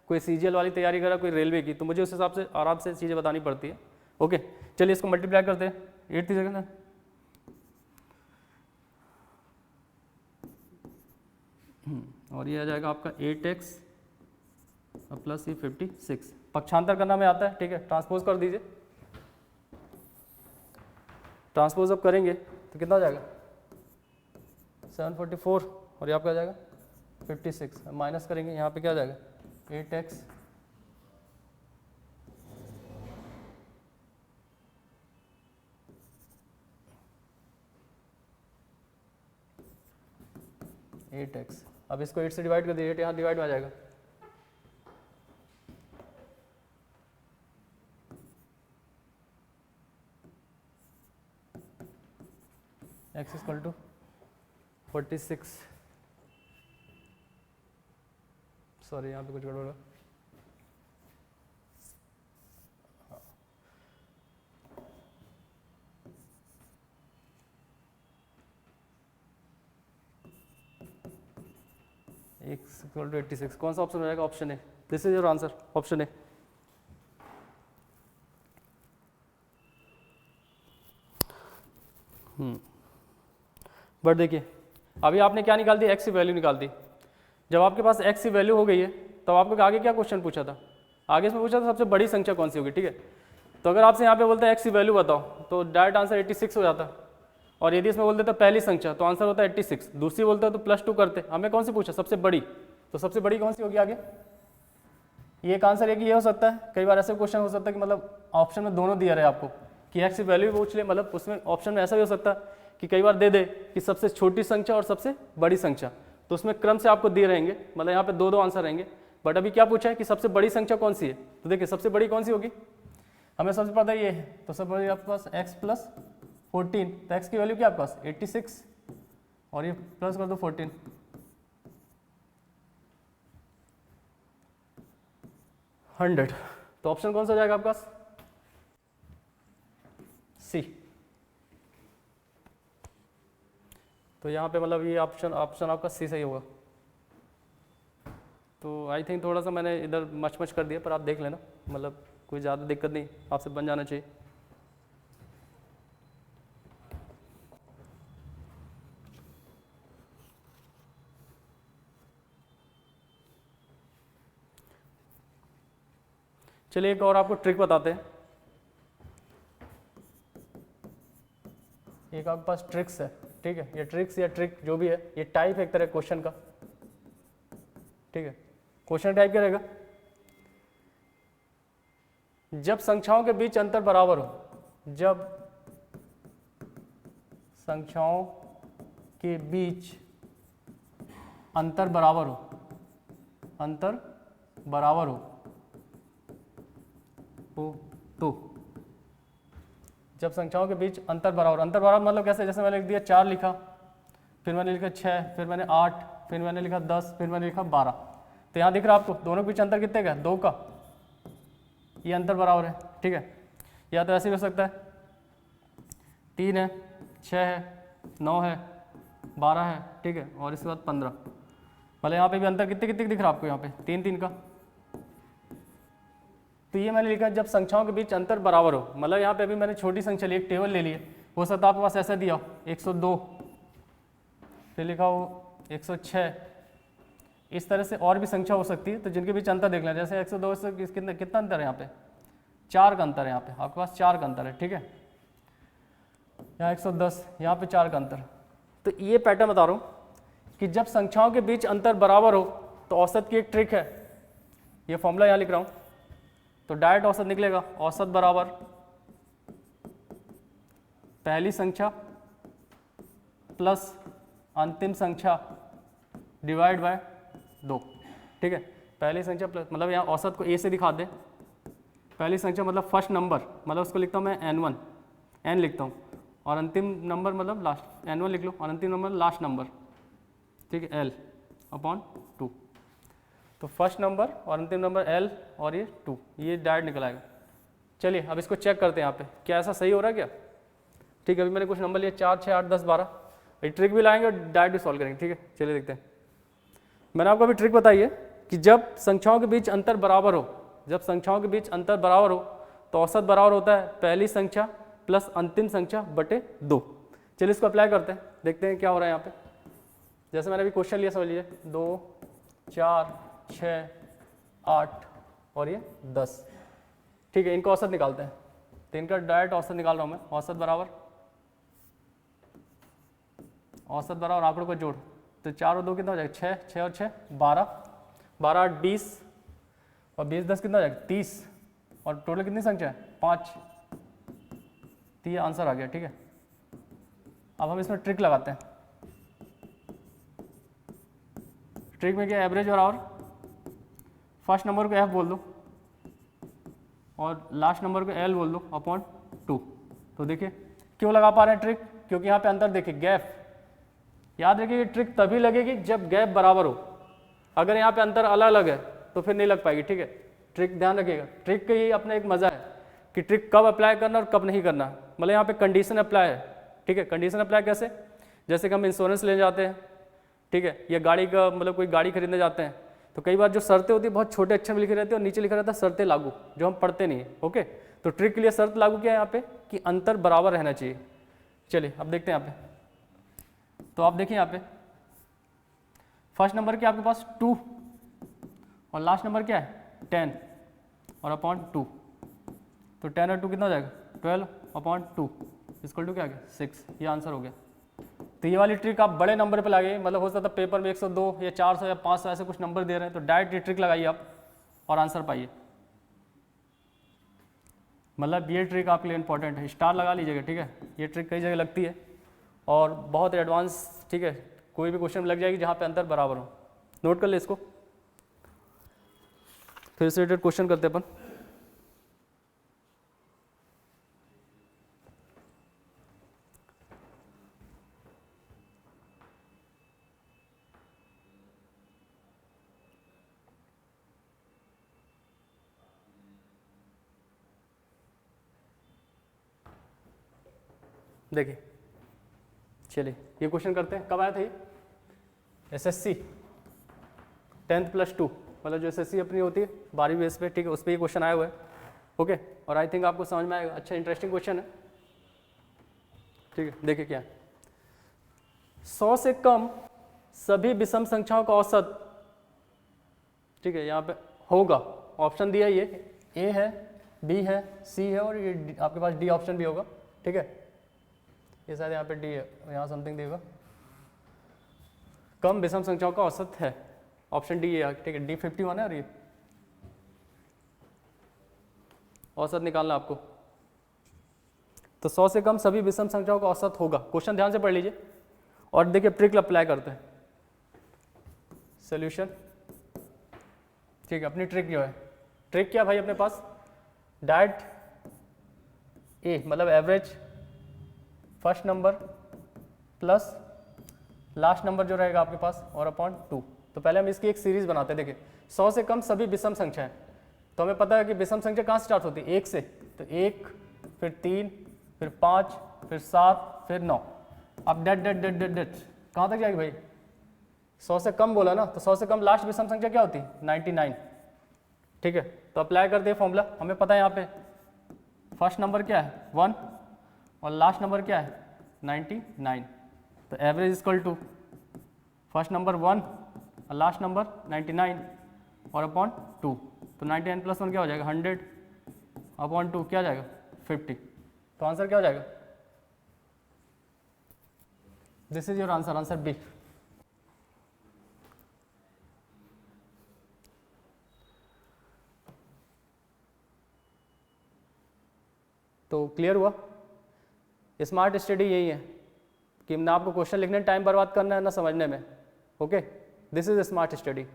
कोई CGL वाली तैयारी कर रहा है, कोई रेलवे की, तो मुझे उस हिसाब से आराम से चीज़ें बतानी पड़ती है। ओके चलिए इसको मल्टीप्लाई करते हैं, 8 की जगह ना, और ये आ जाएगा आपका 8x प्लस ये 56। पक्षांतर करना में आता है, ठीक है। ट्रांसपोज कर दीजिए, ट्रांसपोज अब करेंगे तो कितना हो जाएगा 744, और ये आपका आ जाएगा 56। माइनस करेंगे यहाँ पे क्या आ जाएगा 8x अब इसको 8 से डिवाइड कर दीजिए, 8 यहाँ डिवाइड में आ जाएगा, x इक्वल टू 46। सॉरी यहाँ पे कुछ गड़बड़ है, x इक्वल टू 86। कौन सा ऑप्शन हो जाएगा, option A. This is your answer, option A. But देखिए अभी आपने क्या निकाल दी, x की वैल्यू निकाल दी। जब आपके पास x की वैल्यू हो गई है तो आपको आगे क्या क्वेश्चन पूछा था, आगे इसमें पूछा था सबसे बड़ी संख्या कौन सी होगी, ठीक है। तो अगर आपसे यहाँ पे बोलते हैं x की वैल्यू बताओ तो डायरेक्ट आंसर 86 हो जाता, और यदि इसमें बोल देता पहली संख्या तो आंसर होता है 86, दूसरी बोलता है तो +2 करते। हमें कौन सी पूछा, सबसे बड़ी, तो सबसे बड़ी कौन सी होगी आगे। ये एक आंसर है कि ये हो सकता है, कई बार ऐसे क्वेश्चन हो सकता है कि मतलब ऑप्शन में दोनों दिया रहे आपको कि x की वैल्यू भी पूछ ले, मतलब उसमें ऑप्शन में ऐसा भी हो सकता है कि कई बार दे दे कि सबसे छोटी संख्या और सबसे बड़ी संख्या, तो उसमें क्रम से आपको दिए रहेंगे, मतलब यहाँ पे 2-2 आंसर रहेंगे। बट अभी क्या पूछा है कि सबसे बड़ी संख्या कौन सी है, तो देखिए सबसे बड़ी कौन सी होगी, हमें सबसे पता ये है, तो सबसे बड़ी आपके पास x प्लस 14, तो x की वैल्यू क्या आपके पास 86, और ये प्लस कर दो 14, तो ऑप्शन कौन सा हो जाएगा आपका सी। तो यहाँ पे मतलब ये ऑप्शन आपका सी सही होगा। तो आई थिंक थोड़ा सा मैंने इधर मच कर दिया, पर आप देख लेना, मतलब कोई ज़्यादा दिक्कत नहीं, आपसे बन जाना चाहिए। चलिए एक और आपको ट्रिक बताते हैं। एक आपके पास ट्रिक्स है, ठीक है, ये ट्रिक्स या ट्रिक जो भी है ये टाइप है एक तरह क्वेश्चन का, ठीक है। क्वेश्चन टाइप क्या रहेगा, जब संख्याओं के बीच अंतर बराबर हो, जब संख्याओं के बीच अंतर बराबर हो, अंतर बराबर हो तो जब संख्याओं के बीच अंतर बराबर मतलब कैसे, जैसे मैंने लिख दिया 4 लिखा, फिर मैंने लिखा 6, फिर मैंने 8, फिर मैंने लिखा 10, फिर मैंने लिखा 12, तो यहाँ दिख रहा है आपको दोनों के बीच अंतर कितने का, 2 का, ये अंतर बराबर है, ठीक है। या तो ऐसे भी हो सकता है 3 है, 6 है, 9 है, 12 है, ठीक है, और इसके बाद 15, मतलब यहाँ पे भी अंतर कितने कितने दिख रहा है आपको, यहाँ पे 3 3 का। तो ये मैंने लिखा जब संख्याओं के बीच अंतर बराबर हो, मतलब यहाँ पे अभी मैंने छोटी संख्या ली, एक टेबल ले लिए, हो सकता है आपके पास ऐसा दिया हो 102, फिर लिखा हो 106, इस तरह से और भी संख्या हो सकती है, तो जिनके बीच अंतर देख लें, जैसे 102 से कितना अंतर है, यहाँ पे 4 का अंतर है, यहाँ पे आपके पास 4 का अंतर है, ठीक है। यहाँ 110, यहाँ पे 4 का अंतर। तो ये पैटर्न बता रहा हूँ कि जब संख्याओं के बीच अंतर बराबर हो तो औसत की एक ट्रिक है, ये फॉर्मूला यहाँ लिख रहा हूँ, तो डायरेक्ट औसत निकलेगा, औसत बराबर पहली संख्या प्लस अंतिम संख्या डिवाइड बाय 2, ठीक है। पहली संख्या प्लस, मतलब यहाँ औसत को ए से दिखा दे, पहली संख्या मतलब फर्स्ट नंबर, मतलब उसको लिखता हूँ मैं n1, n लिखता हूँ, और अंतिम नंबर मतलब लास्ट, n1 लिख लो, और अंतिम नंबर लास्ट नंबर, ठीक है, l अपॉन 2, तो फर्स्ट नंबर और अंतिम नंबर l और ये 2, ये डायरेक्ट निकल आएगा। चलिए अब इसको चेक करते हैं यहाँ पे, क्या ऐसा सही हो रहा है क्या, ठीक है। अभी मैंने कुछ नंबर लिए 4, 6, 8, 10, 12, ये ट्रिक भी लाएंगे और डायरेक्ट भी सॉल्व करेंगे, ठीक है। चलिए देखते हैं, मैंने आपको अभी ट्रिक बताई है कि जब संख्याओं के बीच अंतर बराबर हो, जब संख्याओं के बीच अंतर बराबर हो तो औसत बराबर होता है पहली संख्या प्लस अंतिम संख्या बटे 2। चलिए इसको अप्लाई करते हैं, देखते हैं क्या हो रहा है यहाँ पे। जैसे मैंने अभी क्वेश्चन लिया, समझ लीजिए 2, 4, 6, 8 और ये 10, ठीक है। इनका औसत निकालते हैं, तो इनका डायरेक्ट औसत निकाल रहा हूँ मैं, औसत बराबर आंकड़ों का जोड़, तो 4 और 2 कितना हो जाएगा 6, 6 और 6 12, 12 8 20, और 20 10 कितना हो जाएगा 30, और टोटल कितनी संख्या है 5, तो ये आंसर आ गया, ठीक है। अब हम इसमें ट्रिक लगाते हैं, ट्रिक में क्या, एवरेज और फर्स्ट नंबर को f बोल दो और लास्ट नंबर को l बोल दो अपॉन 2। तो देखिए क्यों लगा पा रहे हैं ट्रिक, क्योंकि यहाँ पे अंतर देखिए गैप, याद रखिए ये ट्रिक तभी लगेगी जब गैप बराबर हो, अगर यहाँ पे अंतर अलग अलग है तो फिर नहीं लग पाएगी, ठीक है। ट्रिक ध्यान रखिएगा, ट्रिक का ये अपना एक मजा है कि ट्रिक कब अप्लाई करना और कब नहीं करना, मतलब यहाँ पे कंडीशन अप्लाई है, ठीक है। कंडीशन अप्लाई कैसे, जैसे कि हम इंश्योरेंस लेने जाते हैं, ठीक है, या गाड़ी का मतलब कोई गाड़ी खरीदने जाते हैं, तो कई बार जो शर्तें होती है बहुत छोटे अक्षर में लिखी रहती है और नीचे लिखा रहता है शर्तें लागू, जो हम पढ़ते नहीं है, ओके। तो ट्रिक के लिए शर्त लागू किया है यहाँ पे कि अंतर बराबर रहना चाहिए। चलिए अब देखते हैं यहाँ पे, तो आप देखिए यहाँ पे फर्स्ट नंबर के आपके पास 2 और लास्ट नंबर क्या है 10 और अपॉन 2, तो 10 और 2 कितना हो जाएगा 12 अपॉन 2 इक्वल टू क्या आ गया 6, ये आंसर हो गया। तो ये वाली ट्रिक आप बड़े नंबर पे लगाइए, मतलब हो सकता है पेपर में 102 या 400 या 500 ऐसे कुछ नंबर दे रहे हैं, तो डायरेक्ट ये ट्रिक लगाइए आप और आंसर पाइए, मतलब ये ट्रिक आपके लिए इंपॉर्टेंट है, स्टार लगा लीजिएगा, ठीक है। ये ट्रिक कई जगह लगती है और बहुत एडवांस, ठीक है, कोई भी क्वेश्चन में लग जाएगी जहाँ पे अंतर बराबर हो, नोट कर ले इसको। फिर से रिलेटेड क्वेश्चन करते हैं अपन, देखिए चलिए ये क्वेश्चन करते हैं। कब आया था ये, एसएससी 10th + 2, मतलब जो एसएससी अपनी होती है 12वीं बेस पे, ठीक है, उस पर ये क्वेश्चन आया हुआ है, ओके। और आई थिंक आपको समझ में आएगा, अच्छा इंटरेस्टिंग क्वेश्चन है, ठीक है। देखिए क्या है, 100 से कम सभी विषम संख्याओं का औसत, ठीक है, यहाँ पे होगा, ऑप्शन दिया ये ए है, बी है, सी है और ये आपके पास डी ऑप्शन भी होगा, ठीक है। ये शायद यहाँ पे डी है, यहाँ समथिंग देगा, कम विषम संख्याओं का औसत है, ऑप्शन डी है, ठीक है। डी 51 है और ये औसत निकालना आपको, तो 100 से कम सभी विषम संख्याओं का औसत होगा। क्वेश्चन ध्यान से पढ़ लीजिए और देखिए ट्रिक अप्लाई करते हैं। सोल्यूशन, ठीक है, अपनी ट्रिक जो है, ट्रिक क्या भाई अपने पास, डायट ए मतलब average first number plus last number जो रहेगा आपके पास और अपॉन 2। तो पहले हम इसकी एक सीरीज बनाते हैं। देखिए 100 से कम सभी विषम संख्या है, तो हमें पता है कि विषम संख्या कहाँ से स्टार्ट होती है, 1 से, तो 1 फिर 3 फिर 5 फिर 7 फिर 9, अब date date date date date कहाँ तक जाएगी भाई, 100 से कम बोला ना, तो 100 से कम लास्ट विषम संख्या क्या होती है, 99, ठीक है। तो अप्लाई करते हैं फॉर्मूला, हमें पता है यहाँ पे फर्स्ट नंबर क्या है 1 और लास्ट नंबर क्या है 99, तो average equal to first number 1 और लास्ट नंबर 99 और अपॉन 2, तो 99 प्लस 1 क्या हो जाएगा 100 अपॉन 2 क्या आ जाएगा 50, तो आंसर क्या हो जाएगा, this is your answer, answer B. तो क्लियर हुआ, स्मार्ट स्टडी यही है कि ना आपको क्वेश्चन लिखने में टाइम बर्बाद करना है ना समझने में, okay, this is smart study.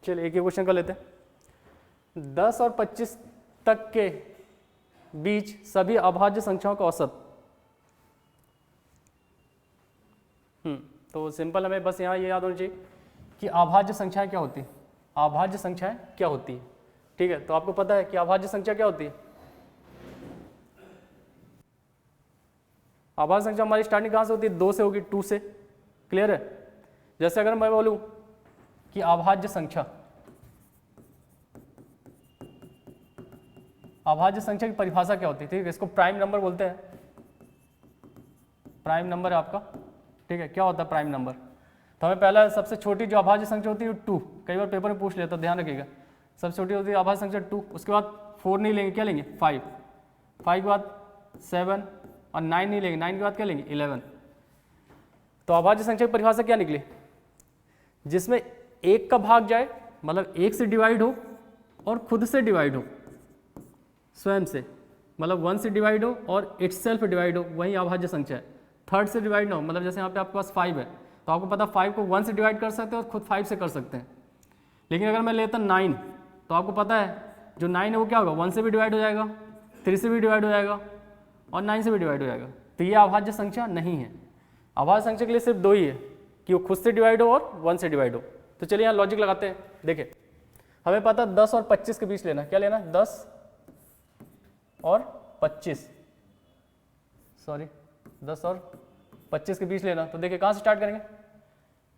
चलिए एक ही क्वेश्चन कर लेते हैं। 10 और 25 तक के बीच सभी अभाज्य संख्याओं का औसत। तो सिंपल हमें बस यहाँ ये याद होना चाहिए कि अभाज्य संख्याएं क्या होती है, अभाज्य संख्याएं क्या होती है, ठीक है। तो आपको पता है कि अभाज्य संख्या क्या होती है, अभाज्य संख्या हमारी स्टार्टिंग कहाँ से होती है, 2 से होगी, 2 से, क्लियर है। जैसे अगर मैं बोलूँ कि अभाज्य संख्या, अभाज्य संख्या की परिभाषा क्या होती है, ठीक है, इसको प्राइम नंबर बोलते हैं, प्राइम नंबर है आपका, ठीक है। क्या होता है प्राइम नंबर, तो हमें पहला सबसे छोटी जो अभाज्य संख्या होती है 2, कई बार पेपर में पूछ लिया तो ध्यान रखिएगा, सबसे छोटी होती है अभाज्य संख्या 2, उसके बाद 4 नहीं लेंगे, क्या लेंगे 5, 5 के बाद 7 और 9 नहीं लेंगे, 9 के बाद क्या लेंगे 11। तो अभाज्य संख्या की परिभाषा क्या निकली, जिसमें 1 का भाग जाए, मतलब 1 से डिवाइड हो और खुद से डिवाइड हो, स्वयं से, मतलब 1 से डिवाइड हो और इटसेल्फ डिवाइड हो, वही अभाज्य संख्या है। थर्ड से डिवाइड ना हो, मतलब जैसे यहाँ पे आपके पास 5 है, तो आपको पता 5 को 1 से डिवाइड कर सकते हैं और खुद 5 से कर सकते हैं। लेकिन अगर मैं लेता 9, तो आपको पता है जो 9 है वो क्या होगा, 1 से भी डिवाइड हो जाएगा, 3 से भी डिवाइड हो जाएगा और 9 से भी डिवाइड हो जाएगा, तो ये अभाज्य संख्या नहीं है। अभाज्य संख्या के लिए सिर्फ 2 ही है कि वो खुद से डिवाइड हो और 1 से डिवाइड हो। तो चलिए यहाँ लॉजिक लगाते हैं। देखिए हमें पता 10 और 25 के बीच लेना, क्या लेना, 10 और 25, सॉरी 10 और 25 के बीच लेना। तो देखिए कहाँ से स्टार्ट करेंगे,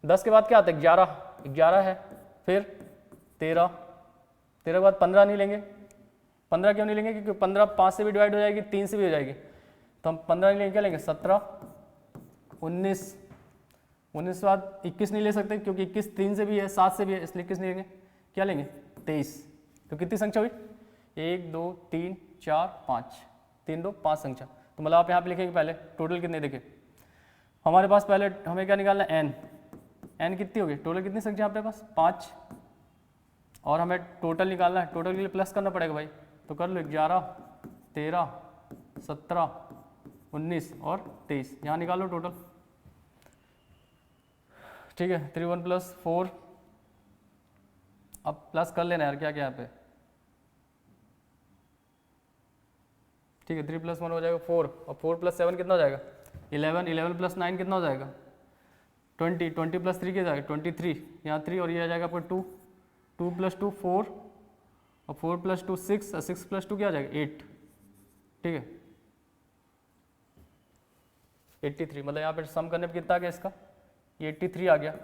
10 के बाद क्या आता है 11, 11 है, फिर 13, 13 के बाद 15 नहीं लेंगे, 15 क्यों नहीं लेंगे, क्योंकि 15 5 से भी डिवाइड हो जाएगी, 3 से भी हो जाएगी, तो हम 15 नहीं लेंगे, क्या लेंगे 17, 19, 19 के बाद 21 नहीं ले सकते क्योंकि 21 3 से भी है, 7 से भी है, इसलिए 21 नहीं लेंगे, क्या लेंगे 23। तो कितनी संख्या हुई, 1 2 3 4 5, 3 2 5 संख्या। तो मतलब आप यहाँ पे लिखेंगे पहले टोटल कितने, देखिए हमारे पास पहले हमें क्या निकालना है, n कितनी होगी, टोटल कितनी संख्या आपके पास 5, और हमें टोटल निकालना है, टोटल के लिए प्लस करना पड़ेगा भाई, तो कर लो 11 13 17 19 और 23, यहाँ निकालो टोटल, ठीक है। 3 1 प्लस 4, अब प्लस कर लेना यार, क्या क्या यहाँ पे, ठीक है, 3 + 1 हो जाएगा 4, और 4 + 7 कितना हो जाएगा 11, 11 + 9 कितना हो जाएगा 20, 20 + 3 क्या जाएगा 23, यहाँ 3 और ये आ जाएगा आपका 2, 2 + 2 4, और 4 + 2 6, और 6 + 2 क्या आ जाएगा 8, ठीक है 83, मतलब यहाँ पे सम करने पर कितना आ गया इसका, ये 83 आ गया,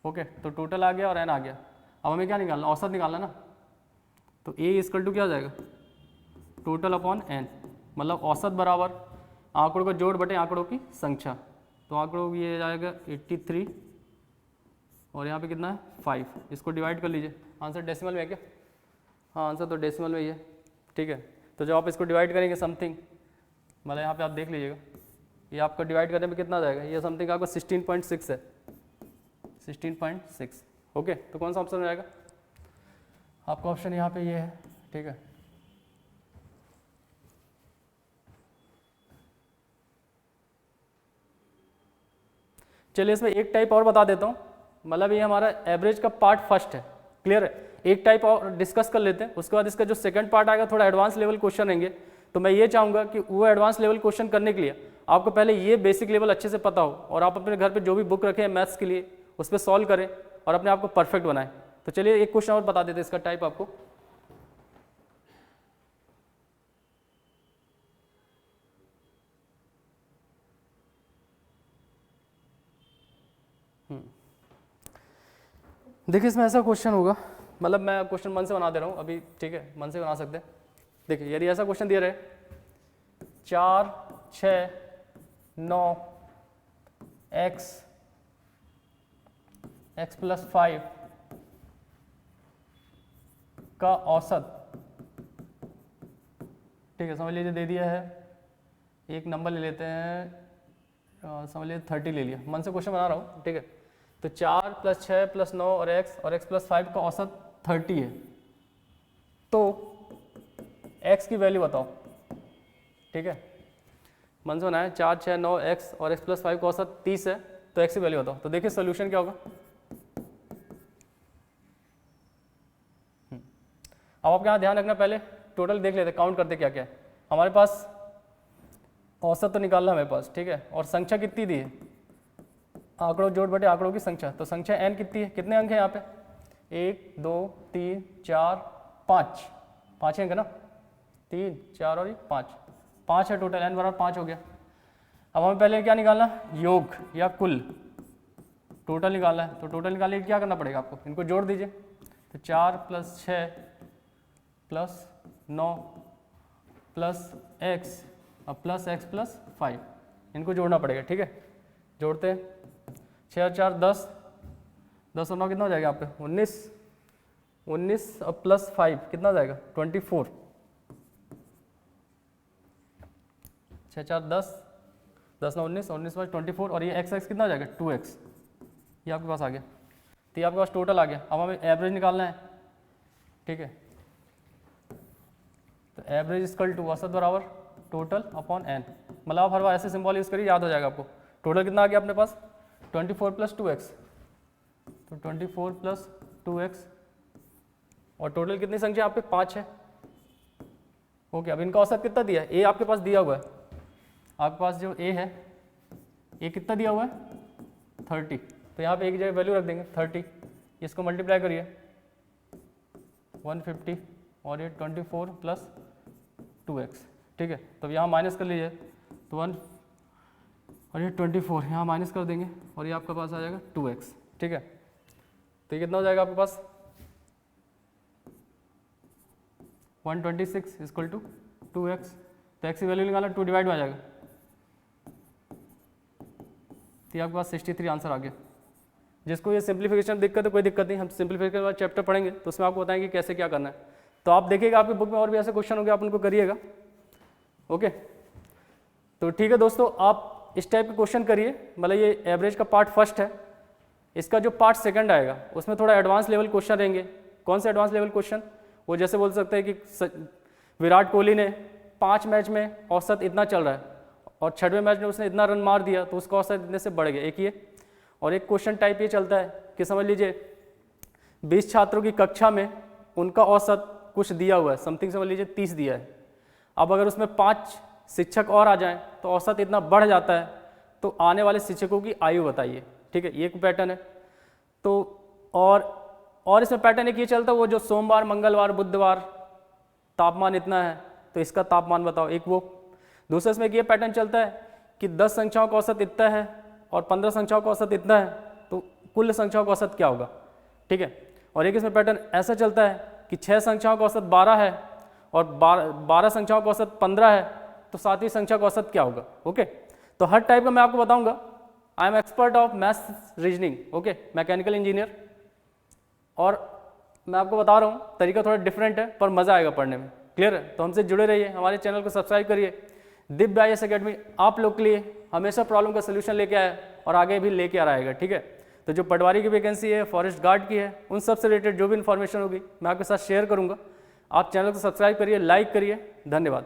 ओके। तो टोटल आ गया और n आ गया। अब हमें क्या निकालना, औसत निकालना ना, तो a = क्या हो जाएगा टोटल अपॉन n, मतलब औसत बराबर आंकड़ों का जोड़ बटे आंकड़ों की संख्या। तो आंकड़ों की ये जाएगा 83 और यहाँ पे कितना है 5। इसको डिवाइड कर लीजिए। आंसर डेसिमल में है क्या? हाँ आंसर तो डेसिमल में ही है, ठीक है। तो जब आप इसको डिवाइड करेंगे समथिंग, मतलब यहाँ पे आप देख लीजिएगा, ये आपका डिवाइड करने में कितना जाएगा, ये समथिंग आपका 16.6 है, 16.6। ओके, तो कौन सा ऑप्शन रहेगा आपका? ऑप्शन यहाँ पे ये है, ठीक है। चलिए इसमें एक टाइप और बता देता हूँ, मतलब ये हमारा एवरेज का पार्ट फर्स्ट है, क्लियर है। एक टाइप और डिस्कस कर लेते हैं, उसके बाद इसका जो सेकंड पार्ट आएगा थोड़ा एडवांस लेवल क्वेश्चन रहेंगे। तो मैं ये चाहूँगा कि वो एडवांस लेवल क्वेश्चन करने के लिए आपको पहले ये बेसिक लेवल अच्छे से पता हो और आप अपने घर पे जो भी बुक रखे हैं मैथ्स के लिए उस पर सॉल्व करें और अपने आप को परफेक्ट बनाएं। तो चलिए एक क्वेश्चन और बता देते हैं इसका टाइप आपको। देखिए इसमें ऐसा क्वेश्चन होगा, मतलब मैं क्वेश्चन मन से बना दे रहा हूँ अभी, ठीक है, मन से बना सकते हैं। देखिए यदि ऐसा क्वेश्चन दिया रहे 4, 6, 9 x प्लस 5 का औसत, ठीक है, समझ लीजिए दे दिया है, एक नंबर ले लेते हैं, समझ लीजिए 30 ले लिया, मन से क्वेश्चन बना रहा हूँ, ठीक है। तो 4 प्लस 6 प्लस 9 और x प्लस 5 का औसत 30 है, तो x की वैल्यू बताओ, ठीक है। मन से बनाए 4, 6, 9 x और x प्लस 5 का औसत 30 है, तो x की वैल्यू बताओ। तो देखिए सोल्यूशन क्या होगा। अब आप यहाँ ध्यान रखना, पहले टोटल देख लेते, काउंट करते क्या क्या है हमारे पास। औसत तो निकालना है हमारे पास, ठीक है, और संख्या कितनी दी है, आंकड़ों जोड़ बटे आंकड़ों की संख्या। तो संख्या n कितनी है, कितने अंक हैं यहाँ पे, 1 2 3 4 5, 5 अंक है ना, 3 4 और 5 है टोटल, n बराबर 5 हो गया। अब हमें पहले क्या निकालना, योग या कुल, टोटल निकालना है। तो टोटल निकालने के लिए क्या करना पड़ेगा आपको, इनको जोड़ दीजिए। तो 4 प्लस 6 प्लस 9 प्लस x और प्लस x प्लस 5, इनको जोड़ना पड़ेगा, ठीक है। जोड़ते हैं, 6 और 4 10, 10 और 9 कितना हो जाएगा आप पे 19 और प्लस 5 कितना हो जाएगा 24, 6 4 10, 10 9 19, 19 5 24, और ये x कितना हो जाएगा 2x, ये आपके पास आ गया। तो ये आपके पास टोटल आ गया। अब हमें एवरेज निकालना है, ठीक है। तो एवरेज इक्वल टू औसत बराबर टोटल अपॉन n, मतलब आप हर बार ऐसे सिंबल यूज़ करिए, याद हो जाएगा आपको। टोटल कितना आ गया अपने पास 24 प्लस 2x, तो 24 प्लस 2x, और टोटल कितनी संख्या आप पे 5 है। ओके, अब इनका औसत कितना दिया है, a आपके पास दिया हुआ है, आपके पास जो a है, a कितना दिया हुआ है 30, तो यहाँ पे एक जगह वैल्यू रख देंगे 30, इसको मल्टीप्लाई करिए 150 और ये 24 प्लस 2x, ठीक है। तो यहाँ माइनस कर लीजिए, तो 1 और ये 24 यहाँ माइनस कर देंगे और ये आपके पास आ जाएगा 2x, ठीक है। तो ये कितना हो जाएगा आपके पास 126 इक्वल टू 2x, तो x की वैल्यू निकालना 2 डिवाइड में आ जाएगा, तो ये आपके पास 63 आंसर आ गया। जिसको ये सिंप्लीफिकेशन दिक्कत है कोई दिक्कत नहीं, हम सिंप्लीफिकेशन वाला चैप्टर पढ़ेंगे तो उसमें आपको बताएंगे कैसे क्या करना है। तो आप देखिएगा आपकी बुक में और भी ऐसे क्वेश्चन होंगे, आप उनको करिएगा। ओके, तो ठीक है दोस्तों, आप इस टाइप के क्वेश्चन करिए, मतलब ये एवरेज का पार्ट फर्स्ट है। इसका जो पार्ट सेकंड आएगा उसमें थोड़ा एडवांस लेवल क्वेश्चन रहेंगे। कौन से एडवांस लेवल क्वेश्चन, वो जैसे बोल सकते हैं कि विराट कोहली ने 5 मैच में औसत इतना चल रहा है और 6वें मैच में उसने इतना रन मार दिया तो उसका औसत इतने से बढ़ गया, एक ये। और एक क्वेश्चन टाइप ये चलता है कि समझ लीजिए 20 छात्रों की कक्षा में उनका औसत कुछ दिया हुआ है, समथिंग समझ लीजिए 30 दिया है। अब अगर उसमें 5 शिक्षक और आ जाएं तो औसत इतना बढ़ जाता है, तो आने वाले शिक्षकों की आयु बताइए, ठीक है। ये एक पैटर्न है। तो और इसमें पैटर्न एक ये चलता है, वो जो सोमवार मंगलवार बुधवार तापमान इतना है तो इसका तापमान बताओ, एक वो। दूसरा इसमें एक ये पैटर्न चलता है कि 10 संख्याओं का औसत इतना है और 15 संख्याओं का औसत इतना है, तो कुल संख्याओं का औसत क्या होगा, ठीक है। और एक इसमें पैटर्न ऐसा चलता है कि 6 संख्याओं का औसत 12 है और 12 संख्याओं का औसत 15 है, तो तो सातवीं संख्या का औसत क्या होगा। ओके, तो हर टाइप का मैं आपको बताऊंगा। I am expert of maths reasoning, okay, mechanical engineer, और मैं आपको बता रहा हूँ तरीका थोड़ा डिफरेंट है पर मज़ा आएगा पढ़ने में। क्लियर है? तो हमसे जुड़े रहिए, हमारे चैनल को सब्सक्राइब करिए। दिव्य IAS अकेडमी आप लोग के लिए हमेशा प्रॉब्लम का सोल्यूशन लेके आया और आगे भी लेके आ रहेगा। ठीक है, तो जो पटवारी की वैकेंसी है, फॉरेस्ट गार्ड की है, उन सब से रिलेटेड जो भी इन्फॉर्मेशन होगी मैं आपके साथ शेयर करूँगा। आप चैनल को सब्सक्राइब करिए, लाइक करिए। धन्यवाद।